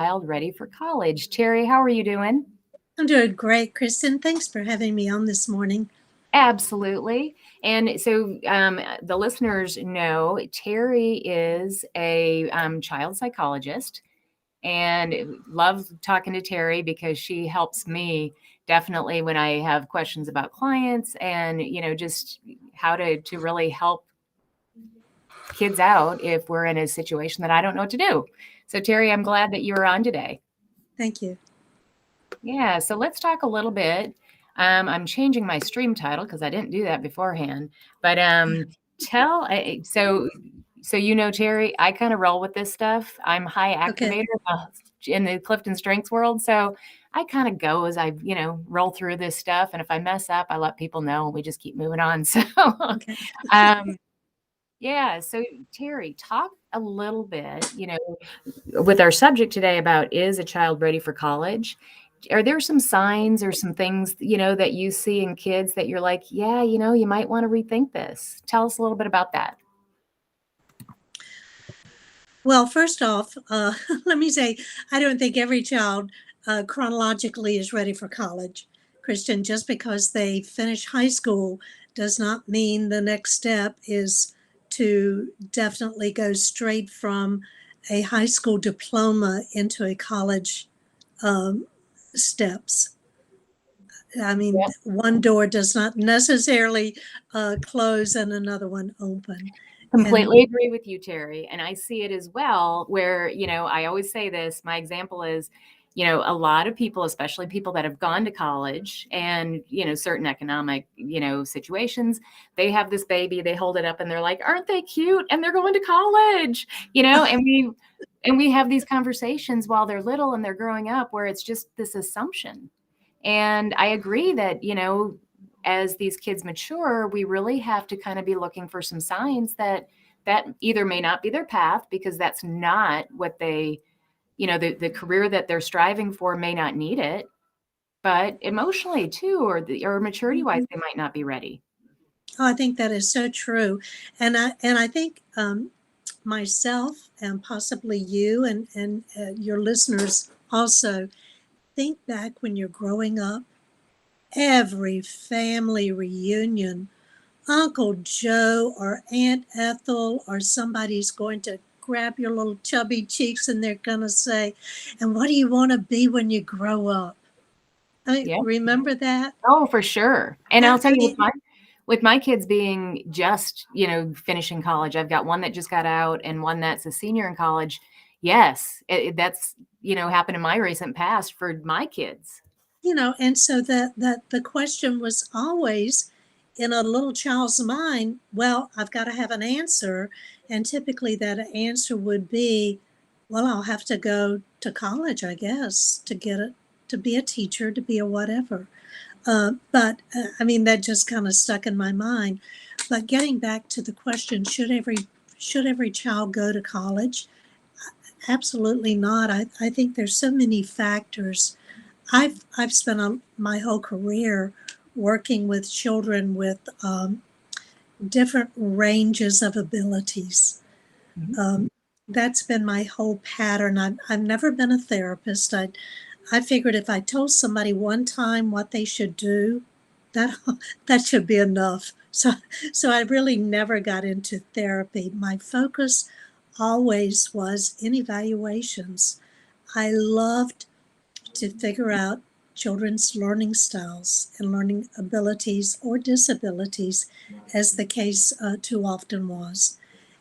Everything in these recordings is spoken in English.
child ready for college. Terry, how are you doing? I'm doing great, Kristen. Thanks for having me on this morning. Absolutely. And so the listeners know Terry is a child psychologist, and love talking to Terry because she helps me definitely when I have questions about clients and, just how to really help kids out if we're in a situation that I don't know what to do. So, Terry, I'm glad that you are on today. Thank you. Yeah, so let's talk a little bit. I'm changing my stream title because I didn't do that beforehand. But tell so Terry, I kind of roll with this stuff. I'm high Okay. activator in the Clifton Strengths world, so I kind of go as I roll through this stuff, and if I mess up, I let people know, and we just keep moving on. So, Okay. um, yeah. So Terry, talk a little bit, with our subject today about is a child ready for college? Are there some signs or some things, that you see in kids that you're like, yeah, you might want to rethink this? Tell us a little bit about that. Well, first off, let me say I don't think every child chronologically is ready for college. Kristen, just because they finish high school does not mean the next step is to definitely go straight from a high school diploma into a college um, steps. I mean, Yep. one door does not necessarily close and another one open. And Completely agree with you, Terry. And I see it as well, where, I always say this. My example is, a lot of people, especially people that have gone to college and, certain economic, situations, they have this baby, they hold it up and they're like, aren't they cute? And they're going to college, and we have these conversations while they're little and they're growing up where it's just this assumption. And I agree that, as these kids mature, we really have to kind of be looking for some signs that either may not be their path because that's not what they, the career that they're striving for may not need it, but emotionally too, or maturity wise, they might not be ready. oh, I think that is so true, and I think myself and possibly you and your listeners also think back when you're growing up. Every family reunion, Uncle Joe or Aunt Ethel or somebody's going to grab your little chubby cheeks and they're going to say, "And what do you want to be when you grow up?" I mean, Yeah. remember that? Oh, for sure. And I'll tell I you, mean, with my kids being just, finishing college, I've got one that just got out and one that's a senior in college. Yes, that's, happened in my recent past for my kids. and so that the question was always in a little child's mind, well, I've got to have an answer. And typically that answer would be, well, I'll have to go to college, I guess, to get it, to be a teacher, to be a whatever. But I mean, that just kind of stuck in my mind. But getting back to the question, should every child go to college? Absolutely not. I think there's so many factors. I've spent my whole career working with children with different ranges of abilities. Mhm. Um, that's been my whole pattern. I've never been a therapist. I figured if I told somebody one time what they should do, that that should be enough. So I really never got into therapy. My focus always was in evaluations. I loved to figure out children's learning styles and learning abilities or disabilities, as the case too often was.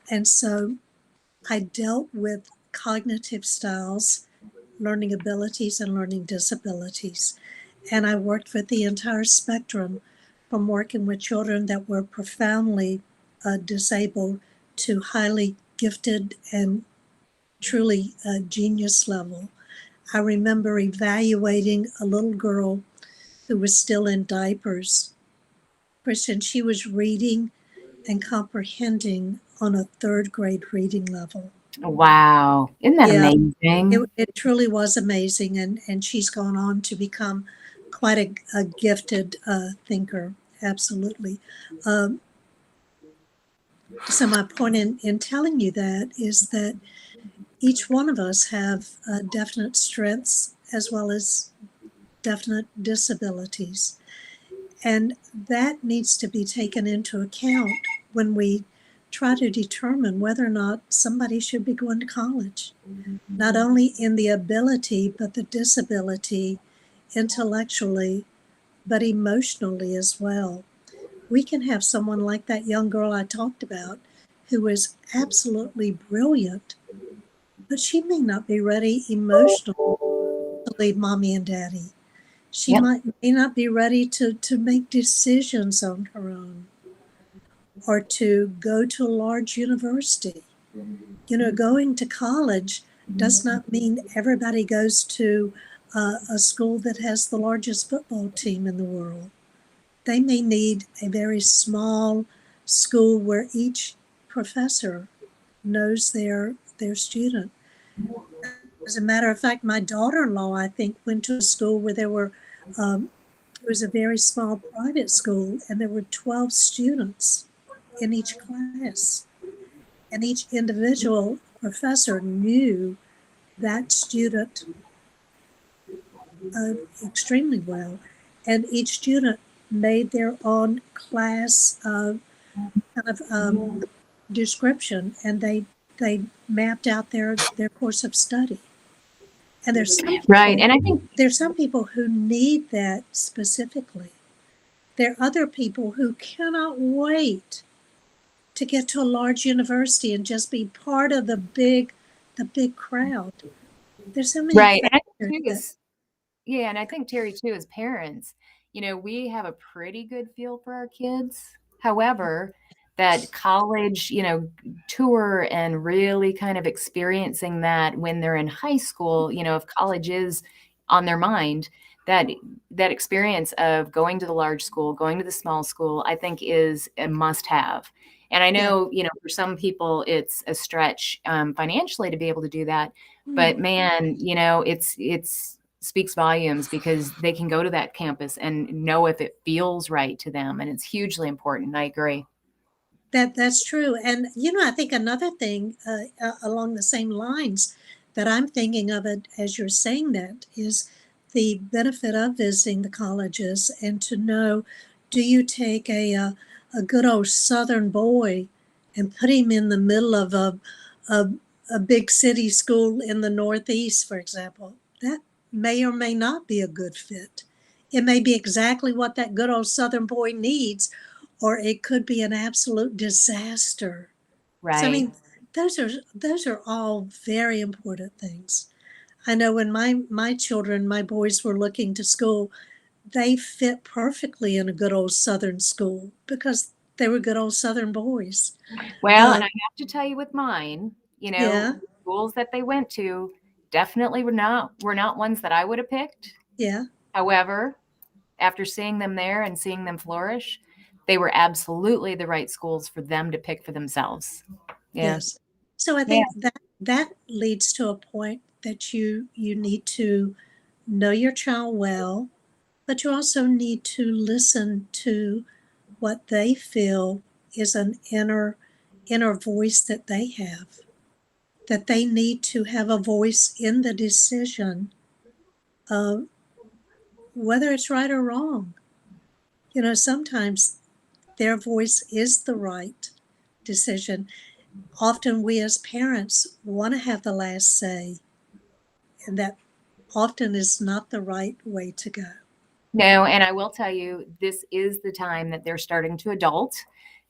And so I dealt with cognitive styles, learning abilities, and learning disabilities. And I worked with the entire spectrum from working with children that were profoundly disabled to highly gifted and truly genius level. I remember evaluating a little girl who was still in diapers. Kristen, she was reading and comprehending on a third grade reading level. Wow. Isn't that Yeah, it, amazing? it truly was amazing. And she's gone on to become quite a gifted thinker. Absolutely. Um, so my point in telling you that is that each one of us have definite strengths as well as definite disabilities. And that needs to be taken into account when we try to determine whether or not somebody should be going to college. Not only in the ability, but the disability intellectually, but emotionally as well. We can have someone like that young girl I talked about who is absolutely brilliant, but she may not be ready emotionally to leave mommy and daddy. She Yep. may not be ready to make decisions on her own or to go to a large university. Going to college does not mean everybody goes to a school that has the largest football team in the world. They may need a very small school where each professor knows their student. As a matter of fact, my daughter-in-law, I think, went to a school where it was a very small private school, and there were 12 students in each class. And each individual professor knew that student extremely well. And each student made their own class kind of description, and they mapped out their course of study. And Right. And I think, there's some people who need that specifically. There are other people who cannot wait to get to a large university and just be part of the big crowd. There's so many right. And I factors think too that. is, yeah, and I think Terry too, as parents, we have a pretty good feel for our kids. However, that college, tour and really kind of experiencing that when they're in high school, if college is on their mind, that that experience of going to the large school, going to the small school, I think is a must have. And I Yeah. know, for some people it's a stretch financially to be able to do that, Mm. but man, it's speaks volumes because they can go to that campus and know if it feels right to them, and it's hugely important. I agree. That's true. And I think another thing along the same lines that I'm thinking of it as you're saying that is the benefit of visiting the colleges and to know, do you take a good old Southern boy and put him in the middle of a a big city school in the Northeast, for example? That may or may not be a good fit. It may be exactly what that good old Southern boy needs, or it could be an absolute disaster. So I Right. mean, those are all very important things. I know when my children, my boys were looking to school, they fit perfectly in a good old Southern school because they were good old Southern boys. Well, Uh, and I have to tell you with mine, yeah, the schools that they went to definitely were not ones that I would have picked. yeah, However, after seeing them there and seeing them flourish, they were absolutely the right schools for them to pick for themselves. Yeah. yes. So I Yeah. think that leads to a point that you need to know your child well, but you also need to listen to what they feel is an inner voice that they have, that they need to have a voice in the decision of whether it's right or wrong. Sometimes their voice is the right decision. Often we as parents want to have the last say, and that often is not the right way to go. No, and I will tell you, this is the time that they're starting to adult,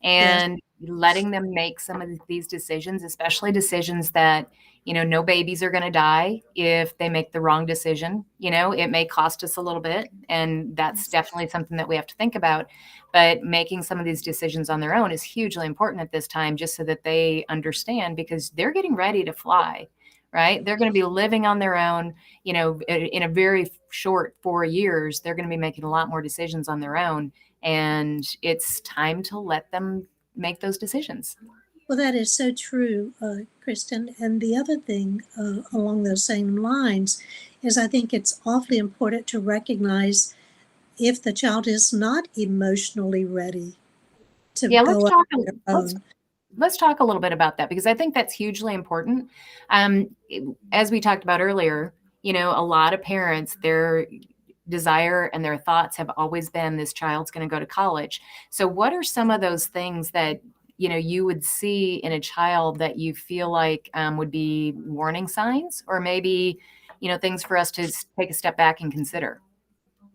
Yes, and letting them make some of these decisions, especially decisions that, no babies are going to die if they make the wrong decision. It may cost us a little bit, and that's yes. definitely something that we have to think about. But making some of these decisions on their own is hugely important at this time, just so that they understand, because they're getting ready to fly, right? They're going to be living on their own, in a very short 4 years. They're going to be making a lot more decisions on their own. And it's time to let them make those decisions. Well, that is so true, Kristen. And the other thing along those same lines is I think it's awfully important to recognize if the child is not emotionally ready to Yeah, go out on their let's own. let's talk a little bit about that because I think that's hugely important. As we talked about earlier, a lot of parents, their desire and their thoughts have always been this child's going to go to college. So, what are some of those things that you would see in a child that you feel like would be warning signs, or maybe things for us to take a step back and consider?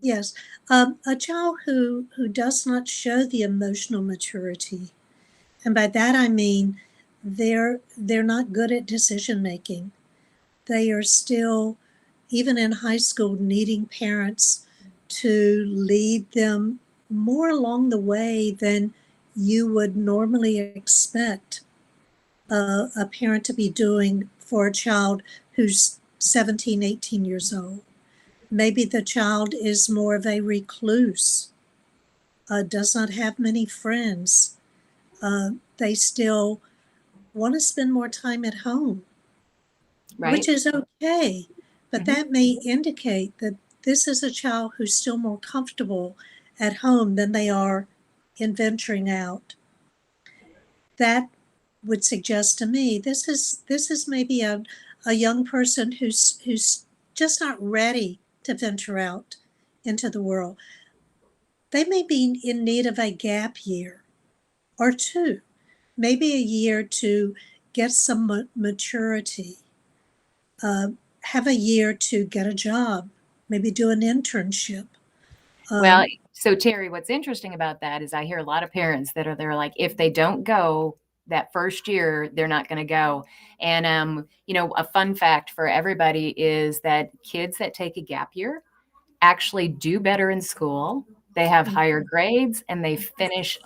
Yes, a child who does not show the emotional maturity, and by that I mean they're not good at decision making. They are still, even in high school, needing parents to lead them more along the way than you would normally expect a parent to be doing for a child who's 17, 18 years old. Maybe the child is more of a recluse, does not have many friends. They still want to spend more time at home, which Right. is okay. But Hmm. that may indicate that this is a child who's still more comfortable at home than they are in venturing out. That would suggest to me this is maybe a young person who's just not ready to venture out into the world. They may be in need of a gap year or two, maybe a year to get some maturity, uh, have a year to get a job, maybe do an internship. Well, Um, so Terry, what's interesting about that is I hear a lot of parents that are they're like, if they don't go that first year, they're not going to go. And a fun fact for everybody is that kids that take a gap year actually do better in school. They have higher grades and they finish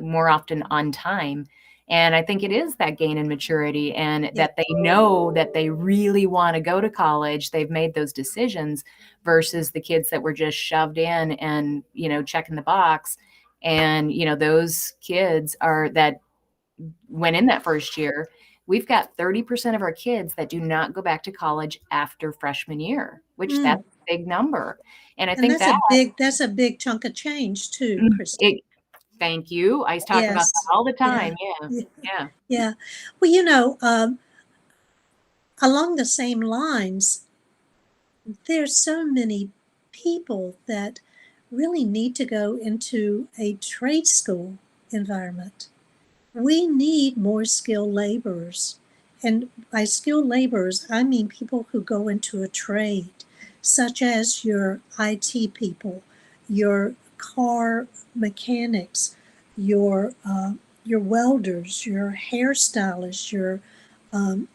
more often on time. And I think it is that gain in maturity and yeah, that they know that they really want to go to college. They've made those decisions versus the kids that were just shoved in and, checking the box. And, those kids are that went in that first year. We've got 30% of our kids that do not go back to college after freshman year, which that's mm. a big number. And I And think that that's a big chunk of change too, mm, Kristen. it thank you. I talk about that Yes, all the yeah, time. Yeah. yeah, Yeah. yeah. Well, along the same lines, there's so many people that really need to go into a trade school environment. We need more skilled laborers. And by skilled laborers, I mean people who go into a trade, such as your IT people, your car mechanics, your welders, your hairstylists, um,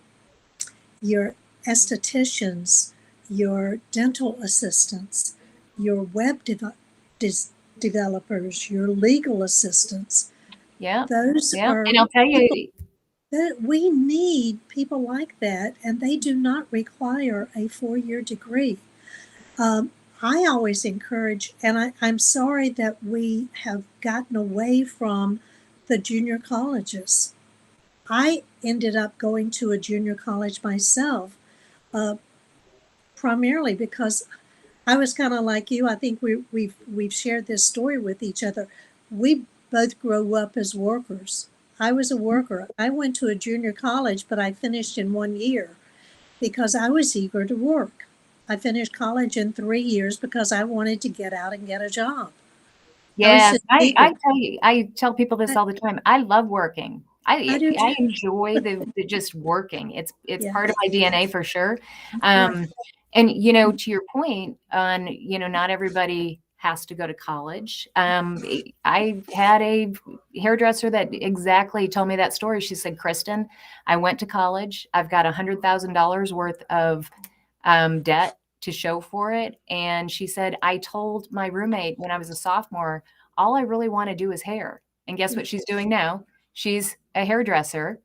your estheticians, your dental assistants, your developers, your legal assistants. Yeah. Those Yeah. are And I'll tell people you, that we need people like that, and they do not require a 4 year degree. Um, I always encourage, and I'm sorry that we have gotten away from the junior colleges. I ended up going to a junior college myself, uh, primarily because I was kind of like you. I think we've shared this story with each other. We both grew up as workers. I was a worker. I went to a junior college, but I finished in 1 year because I was eager to work. I finished college in 3 years because I wanted to get out and get a job. I was yeah, just I eager. tell you, I tell people this I, all the time. I love working. I do I too. enjoy the just working. It's Yeah, part of my DNA for sure. right. Um, and to your point on, not everybody has to go to college. I had a hairdresser that exactly told me that story. She said, "Kristen, I went to college. I've got $100,000 worth of debt to show for it. And she said, I told my roommate when I was a sophomore, all I really want to do is hair. And guess Yeah, what she's doing now? She's a hairdresser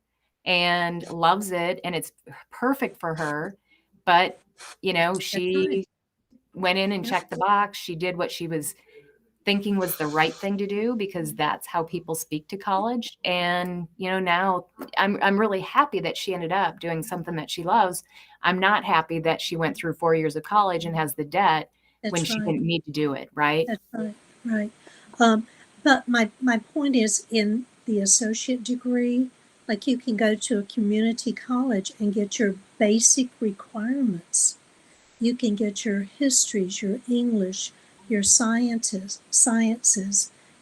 and loves it. And it's perfect for her. But, that's right. she went in and Yep, checked the box. She did what she was thinking was the right thing to do because that's how people speak to college. And, now I'm really happy that she ended up doing something that she loves. I'm not happy that she went through 4 years of college and has the debt when that's she right. didn't need to do it, right? That's right. Right. Um, but my point is in the associate degree. Like you can go to a community college and get your basic requirements. You can get your histories, your English, your sciences.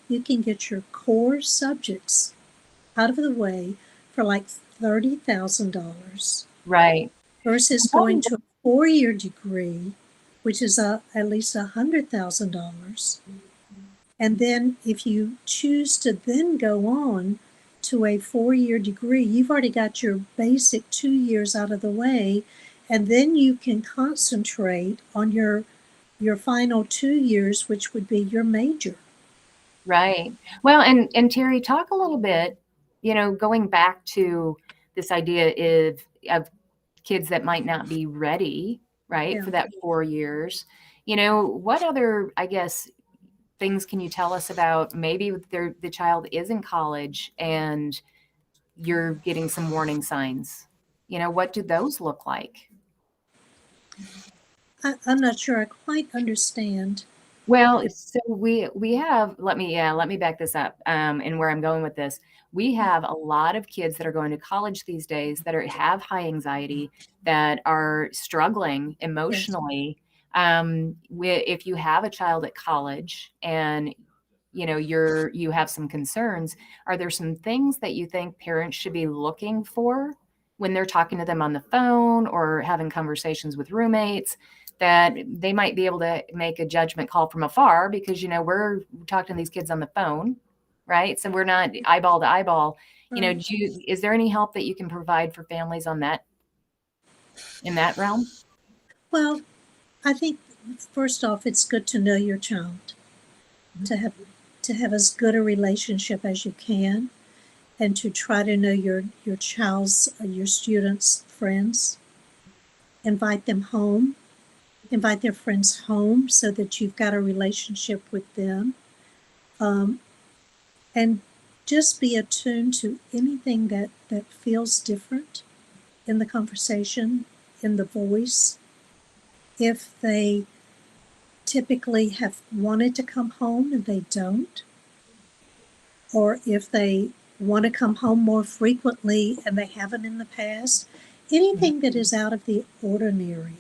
You can get your core subjects out of the way for like $30,000 Right. versus going to a 4-year degree, which is at least $100,000. And then if you choose to then go on to a 4-year degree, you've already got your basic 2 years out of the way, and then you can concentrate on your final 2 years, which would be your major. Right. Well, and Terry, talk a little bit, going back to this idea of kids that might not be ready, right, Yeah. for that 4 years. What other, I guess, things can you tell us about maybe the child is in college and you're getting some warning signs? What do those look like? I'm not sure I quite understand. Well, so we have let me back this up, and where I'm going with this. We have a lot of kids that are going to college these days that have high anxiety, that are struggling Yes. emotionally. If you have a child at college and you have some concerns, are there some things that you think parents should be looking for when they're talking to them on the phone or having conversations with roommates, that they might be able to make a judgment call from afar, because we're talking to these kids on the phone, right? So we're not eyeball to eyeball. Right. Is there any help that you can provide for families on that, in that realm? Well, I think first off, it's good to know your child, to have as good a relationship as you can, and to try to know your child's your students' friends. Invite them home, invite their friends home so that you've got a relationship with them, um, and just be attuned to anything that feels different in the conversation, in the voice. If they typically have wanted to come home and they don't, or if they want to come home more frequently and they haven't in the past, anything that is out of the ordinary,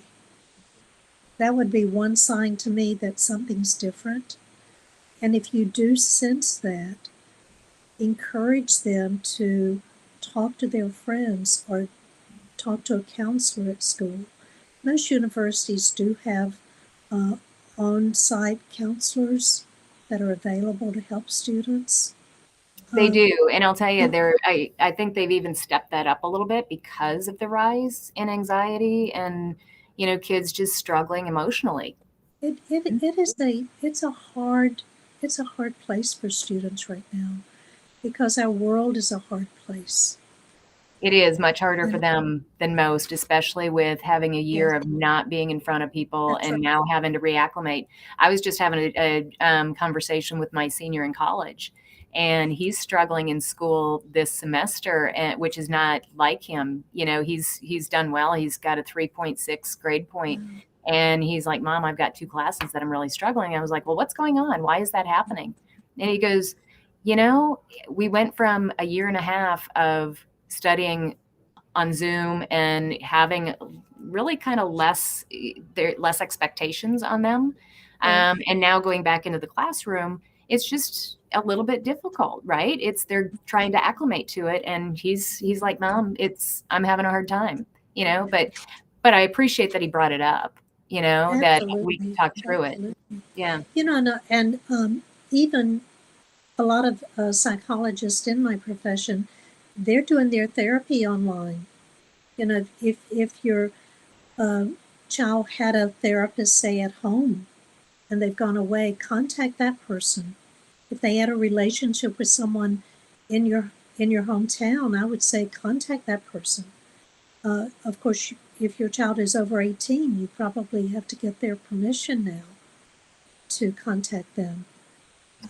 that would be one sign to me that something's different. And if you do sense that, encourage them to talk to their friends or talk to a counselor at school. Most universities do have uh, on site counselors that are available to help students. They Um, do, and I'll tell you, and I think they've even stepped that up a little bit because of the rise in anxiety and, kids just struggling emotionally. it is a hard place for students right now because our world is a hard place. It is much harder for And them than most, especially with having a yes, year of not being in front of people that's right. and now having to reacclimate. I was just having a conversation with my senior in college, and he's struggling in school this semester, and which is not like him. He's done well. He's got a 3.6 grade point, Wow. and he's like, "Mom, I've got two classes that I'm really struggling." I was like, "Well, what's going on? Why is that happening?" And he goes, "You know, we went from a year and a half of studying on Zoom and having really kind of less expectations on them. Right. And now going back into the classroom, it's just a little bit difficult, right? They're trying to acclimate to it, and he's like, Mom, I'm having a hard time, but I appreciate that he brought it up, that we could Absolutely. talk through it. Absolutely. Yeah, And even a lot of psychologists in my profession, they're doing their therapy online. If your child had a therapist, say at home, and they've gone away, contact that person. If they had a relationship with someone in your hometown, I would say contact that person. Of course, if your child is over 18, you probably have to get their permission now to contact them.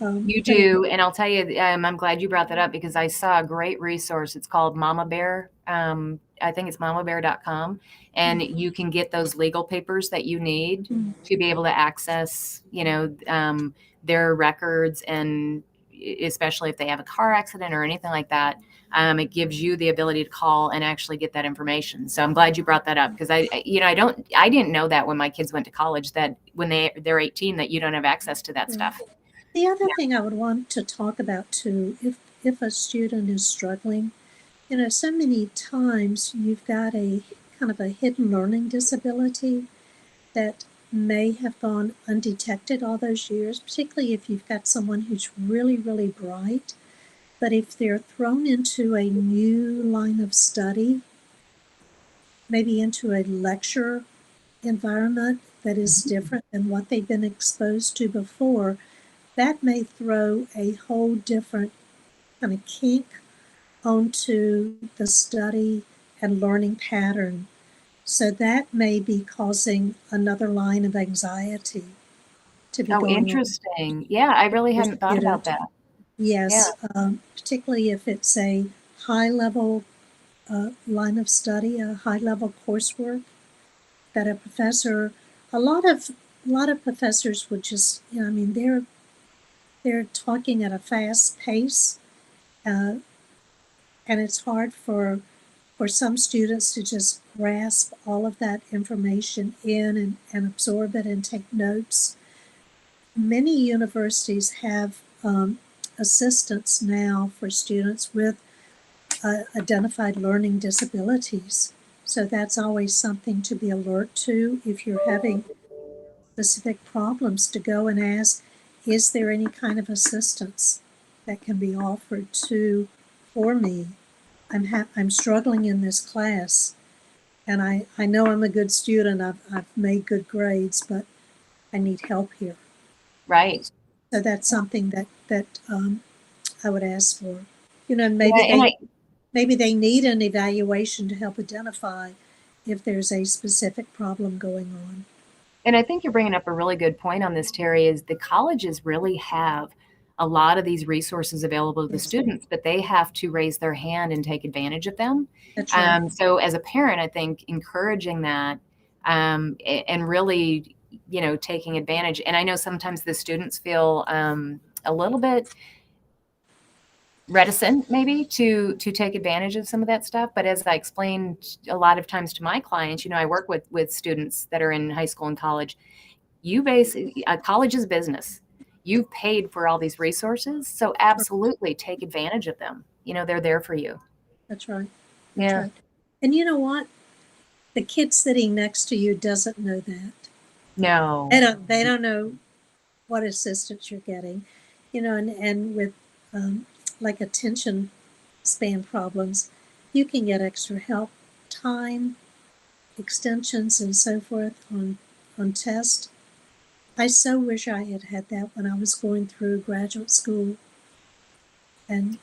you But it, do. And I'll tell you, I'm glad you brought that up because I saw a great resource. It's called Mama Bear. I think it's mamabear.com. And you can get those legal papers that you need mm, to be able to access, their records and, especially if they have a car accident or anything like that, it gives you the ability to call and actually get that information. So I'm glad you brought that up, because I didn't know that when my kids went to college, that when they're 18, that you don't have access to that Right. stuff. The other Yeah. thing I would want to talk about too, if a student is struggling, so many times you've got a kind of a hidden learning disability that may have gone undetected all those years, particularly if you've got someone who's really, really bright. But if they're thrown into a new line of study, maybe into a lecture environment that is different than what they've been exposed to before, that may throw a whole different kind of kink onto the study and learning pattern. So that may be causing another line of anxiety to be Oh, going on interesting. Yeah, I really for hadn't thought about student. that. Yeah. Yes, particularly if it's a high level line of study, a high level coursework that a professor, a lot of professors would just, I mean, they're talking at a fast pace, uh, and it's hard for some students to just grasp all of that information in and absorb it and take notes. Many universities have assistance now for students with identified learning disabilities. So that's always something to be alert to if you're having specific problems, to go and ask, is there any kind of assistance that can be offered to for me? I'm struggling in this class, and I know I'm a good student. I've made good grades, but I need help here. Right. So that's something that I would ask for. Yeah, and Maybe they need an evaluation to help identify if there's a specific problem going on. I think you're bringing up a really good point on this, Terry, is the colleges really have a lot of these resources available to the Yes, students, but they have to raise their hand and take advantage of them. that's right. So as a parent, I think encouraging that, and really, taking advantage. And I know sometimes the students feel a little bit reticent maybe to take advantage of some of that stuff, but as I explained a lot of times to my clients, I work with students that are in high school and college. College is business. You've paid for all these resources, so That's right. absolutely take advantage of them. They're there for you. That's right. That's Yeah. right. And you know what? The kid sitting next to you doesn't know that. They No. don't. They don't know what assistance you're getting. And with um, like attention span problems, you can get extra help, time extensions, and so forth on tests. I so wish I had had that when I was going through graduate school, and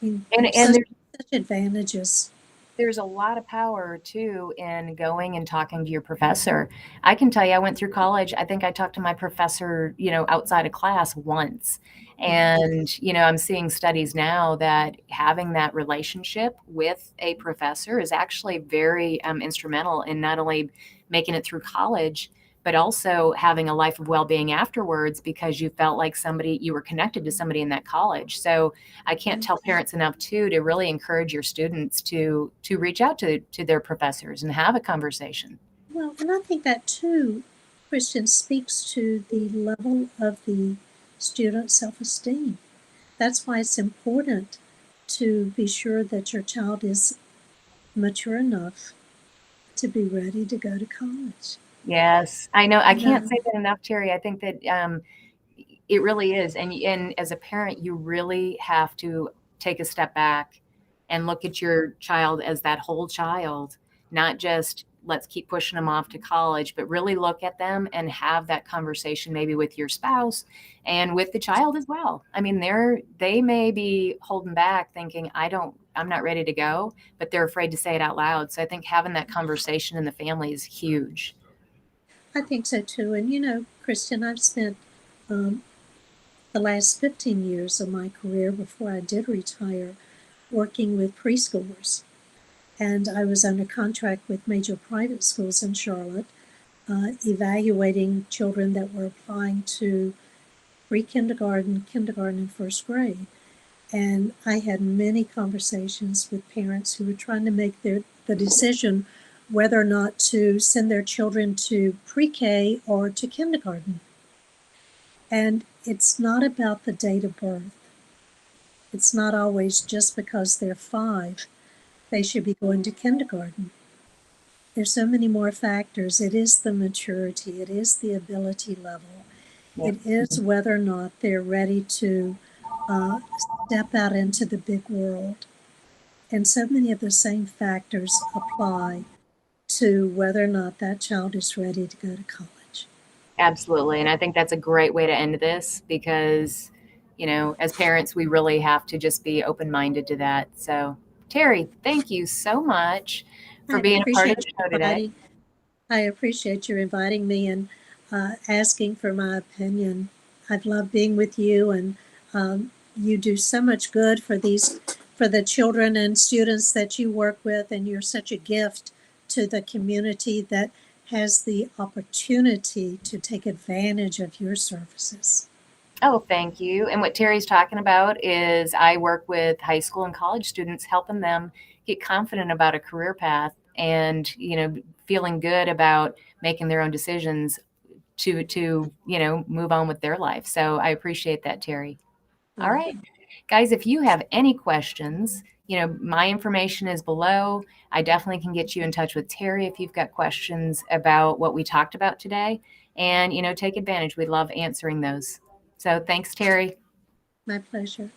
I mean, And such advantages. there's a lot of power too in going and talking to your professor. I can tell you, I went through college. I think I talked to my professor, outside of class once. Yes, And, I'm seeing studies now that having that relationship with a professor is actually very instrumental in not only making it through college, but also having a life of well-being afterwards, because you felt like you were connected to somebody in that college. So I can't tell yes. parents enough too to really encourage your students to reach out to their professors and have a conversation. Well, and I think that too, Christian, speaks to the level of the student's self-esteem. That's why it's important to be sure that your child is mature enough to be ready to go to college. Yes, I know. I You can't know, say that enough, Terry. I think that it really is. And as a parent, you really have to take a step back and look at your child as that whole child, not just let's keep pushing them off to college, but really look at them and have that conversation maybe with your spouse and with the child as well. I mean, they may be holding back thinking, I'm not ready to go, but they're afraid to say it out loud. So I think having that conversation in the family is huge. I think so too. And Christian, I've spent um, the last 15 years of my career before I did retire working with preschoolers. And I was under contract with major private schools in Charlotte, evaluating children that were applying to pre-kindergarten, kindergarten, and first grade. And I had many conversations with parents who were trying to make the decision whether or not to send their children to pre-K or to kindergarten. And it's not about the date of birth. It's not always just because they're 5, they should be going to kindergarten. There's so many more factors. It is the maturity, it is the ability level, Yep. it is whether or not they're ready to step out into the big world. And so many of the same factors apply to whether or not that child is ready to go to college. Absolutely. And I think that's a great way to end this because, as parents, we really have to just be open minded to that. So, Terry, thank you so much I for being a part of appreciate the you show today. inviting. I appreciate you inviting me and asking for my opinion. I've loved being with you, and you do so much good for the children and students that you work with, and you're such a gift to the community that has the opportunity to take advantage of your services. Oh, thank you. And what Terry's talking about is I work with high school and college students, helping them get confident about a career path and, feeling good about making their own decisions to move on with their life. So I appreciate that, Terry. All Well, right. Guys, if you have any questions, my information is below. I definitely can get you in touch with Terry if you've got questions about what we talked about today. And, take advantage. We love answering those. So thanks, Terry. my pleasure.